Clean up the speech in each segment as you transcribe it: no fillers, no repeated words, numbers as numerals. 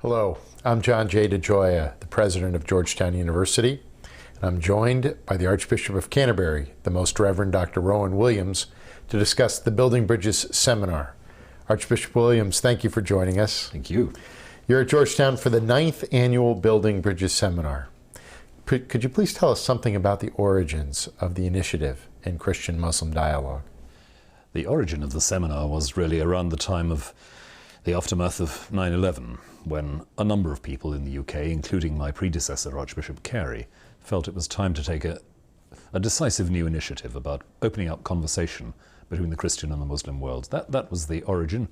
Hello, I'm John J. DeGioia, the president of Georgetown University, and I'm joined by the Archbishop of Canterbury, the Most Reverend Dr. Rowan Williams, to discuss the Building Bridges Seminar. Archbishop Williams, thank you for joining us. Thank you. You're at Georgetown for the 9th Annual Building Bridges Seminar. Could you please tell us something about the origins of the initiative in Christian-Muslim dialogue? The origin of the seminar was really around the time of the aftermath of 9/11, when a number of people in the UK, including my predecessor, Archbishop Carey, felt it was time to take a decisive new initiative about opening up conversation between the Christian and the Muslim worlds. That was the origin.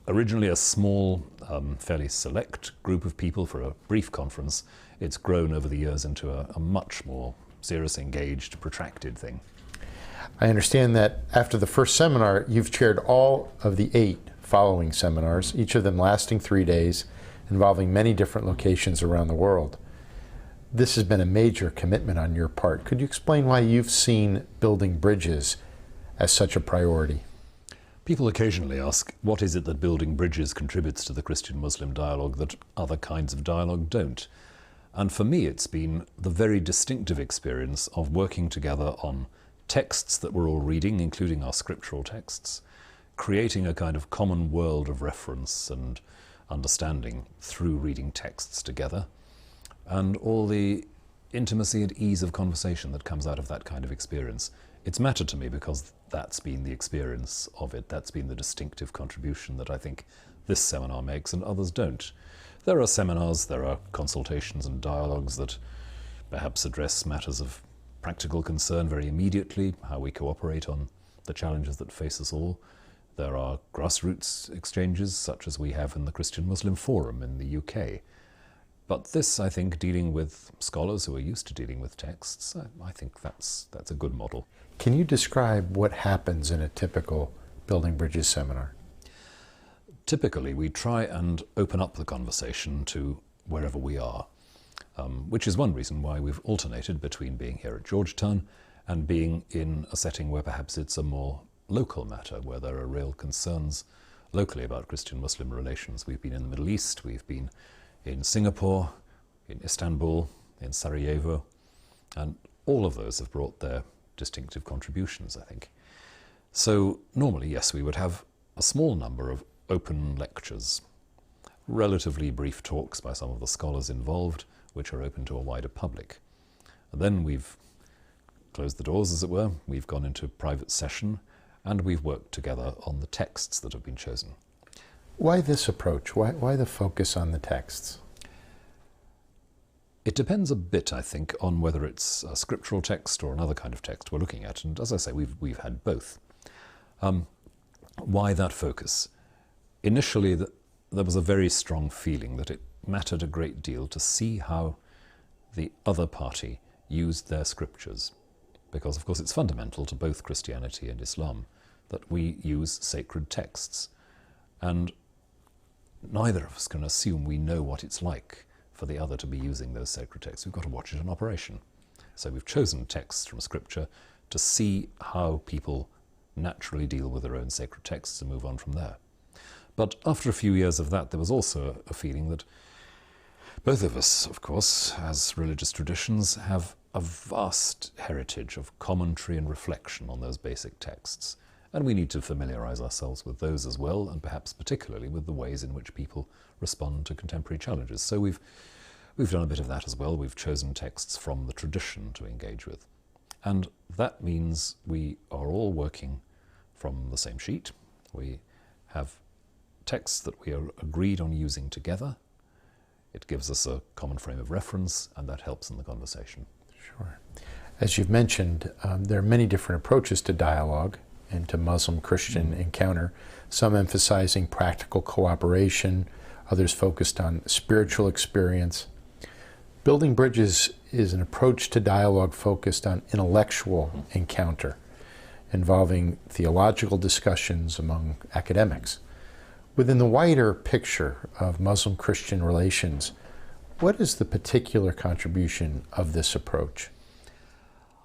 Originally a small, fairly select group of people for a brief conference. It's grown over the years into a much more serious, engaged, protracted thing. I understand that after the first seminar, you've chaired all of the 8 following seminars, each of them lasting 3 days, involving many different locations around the world. This has been a major commitment on your part. Could you explain why you've seen building bridges as such a priority? People occasionally ask, what is it that building bridges contributes to the Christian-Muslim dialogue that other kinds of dialogue don't? And for me, it's been the very distinctive experience of working together on texts that we're all reading, including our scriptural texts, creating a kind of common world of reference and understanding through reading texts together, and all the intimacy and ease of conversation that comes out of that kind of experience. It's mattered to me because that's been the experience of it. That's been the distinctive contribution that I think this seminar makes and others don't. There are seminars, there are consultations and dialogues that perhaps address matters of practical concern very immediately, how we cooperate on the challenges that face us all. There are grassroots exchanges, such as we have in the Christian-Muslim Forum in the UK. But this, I think, dealing with scholars who are used to dealing with texts, I think that's a good model. Can you describe what happens in a typical Building Bridges seminar? Typically, we try and open up the conversation to wherever we are, which is one reason why we've alternated between being here at Georgetown and being in a setting where perhaps it's a more local matter, where there are real concerns locally about Christian-Muslim relations. We've been in the Middle East, we've been in Singapore, in Istanbul, in Sarajevo, and all of those have brought their distinctive contributions, I think. So normally, yes, we would have a small number of open lectures, relatively brief talks by some of the scholars involved, which are open to a wider public. And then we've closed the doors, as it were, we've gone into private session, and we've worked together on the texts that have been chosen. Why this approach? Why the focus on the texts? It depends a bit, I think, on whether it's a scriptural text or another kind of text we're looking at. And as I say, we've had both. Why that focus? Initially, there was a very strong feeling that it mattered a great deal to see how the other party used their scriptures. Because, of course, it's fundamental to both Christianity and Islam that we use sacred texts. And neither of us can assume we know what it's like for the other to be using those sacred texts. We've got to watch it in operation. So we've chosen texts from Scripture to see how people naturally deal with their own sacred texts and move on from there. But after a few years of that, there was also a feeling that both of us, of course, as religious traditions, have a vast heritage of commentary and reflection on those basic texts. And we need to familiarize ourselves with those as well, and perhaps particularly with the ways in which people respond to contemporary challenges. So we've done a bit of that as well. We've chosen texts from the tradition to engage with. And that means we are all working from the same sheet. We have texts that we are agreed on using together. It gives us a common frame of reference, and that helps in the conversation. Sure. As you've mentioned, there are many different approaches to dialogue and to Muslim-Christian encounter, some emphasizing practical cooperation, others focused on spiritual experience. Building Bridges is an approach to dialogue focused on intellectual encounter, involving theological discussions among academics. Within the wider picture of Muslim-Christian relations, what is the particular contribution of this approach?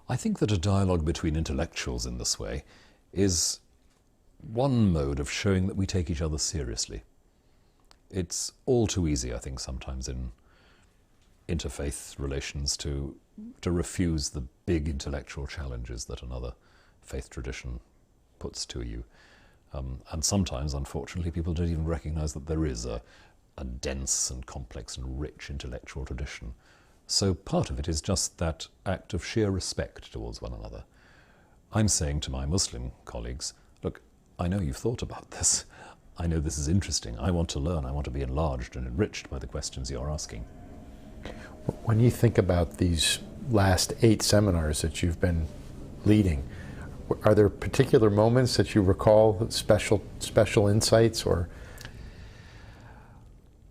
I think that a dialogue between intellectuals in this way is one mode of showing that we take each other seriously. It's all too easy, I think, sometimes in interfaith relations to refuse the big intellectual challenges that another faith tradition puts to you. And sometimes, unfortunately, people don't even recognize that there is a dense and complex and rich intellectual tradition. So part of it is just that act of sheer respect towards one another. I'm saying to my Muslim colleagues, look, I know you've thought about this. I know this is interesting. I want to learn. I want to be enlarged and enriched by the questions you're asking. When you think about these last 8 seminars that you've been leading, are there particular moments that you recall, special insights, or?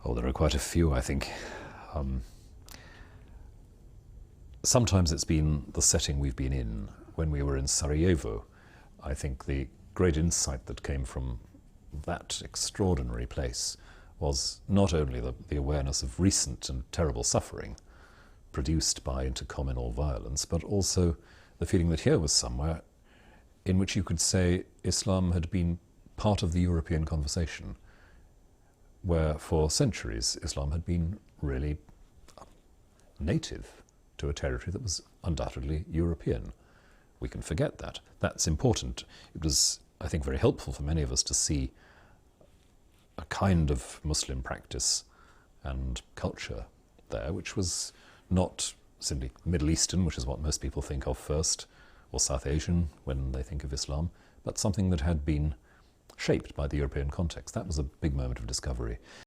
Oh, there are quite a few, I think. Sometimes it's been the setting we've been in. When we were in Sarajevo, I think the great insight that came from that extraordinary place was not only the awareness of recent and terrible suffering produced by intercommunal violence, but also the feeling that here was somewhere in which you could say Islam had been part of the European conversation, where for centuries Islam had been really native to a territory that was undoubtedly European. We can forget that. That's important. It was, I think, very helpful for many of us to see a kind of Muslim practice and culture there, which was not simply Middle Eastern, which is what most people think of first, or South Asian when they think of Islam, but something that had been shaped by the European context. That was a big moment of discovery.